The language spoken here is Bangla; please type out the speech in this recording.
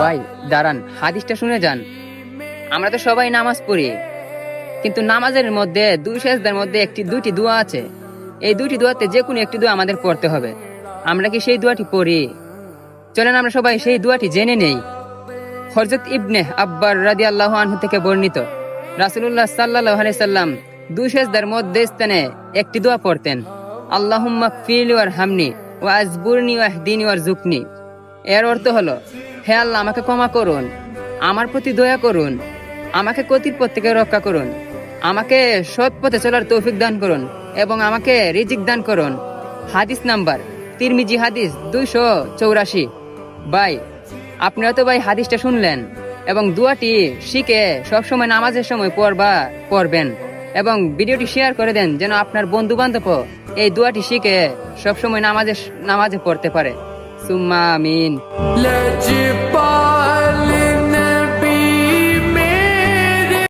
ভাই দাঁড়ান, হাদিসটা শুনে যান। আমরা তো সবাই নামাজ পড়ি, কিন্তু নামাজের মধ্যে দুই সেজদার মধ্যে দুইটি দোয়া আছে। এই দুইটি দোয়াতে যে কোনো একটি দোয়া আমাদের পড়তে হবে। আমরা কি সেই দোয়াটি পড়ি? চলেন আমরা সবাই সেই দোয়াটি জেনে নেই। হযরত ইবনে আব্বার রাদিয়াল্লাহু আনহু থেকে বর্ণিত, রাসূলুল্লাহ সাল্লাল্লাহু আলাইহি সাল্লাম দুই সেজদার মধ্যে স্থানে একটি দোয়া পড়তেন, আল্লাহুম্মা গফিরলি ওয়ারহামনি ওয়া আজবুরনি ওয়াহদিনি ওয়ারযুকনি। এর অর্থ হলো, হে আল্লাহ, আমাকে ক্ষমা করুন, আমার প্রতি দয়া করুন, আমাকে কতিপথ থেকে রক্ষা করুন, আমাকে সৎ পথে চলার তৌফিক দান করুন এবং আমাকে রিজিক দান করুন। হাদিস নাম্বার তিরমিজি, হাদিস 284। ভাই, আপনারা তো ভাই হাদিসটা শুনলেন এবং দোয়াটি শিখে সবসময় নামাজের সময় পড়বেন এবং ভিডিওটি শেয়ার করে দেন, যেন আপনার বন্ধু বান্ধব এই দোয়াটি শিখে সবসময় নামাজে পড়তে পারে। সুম্মা আমিন।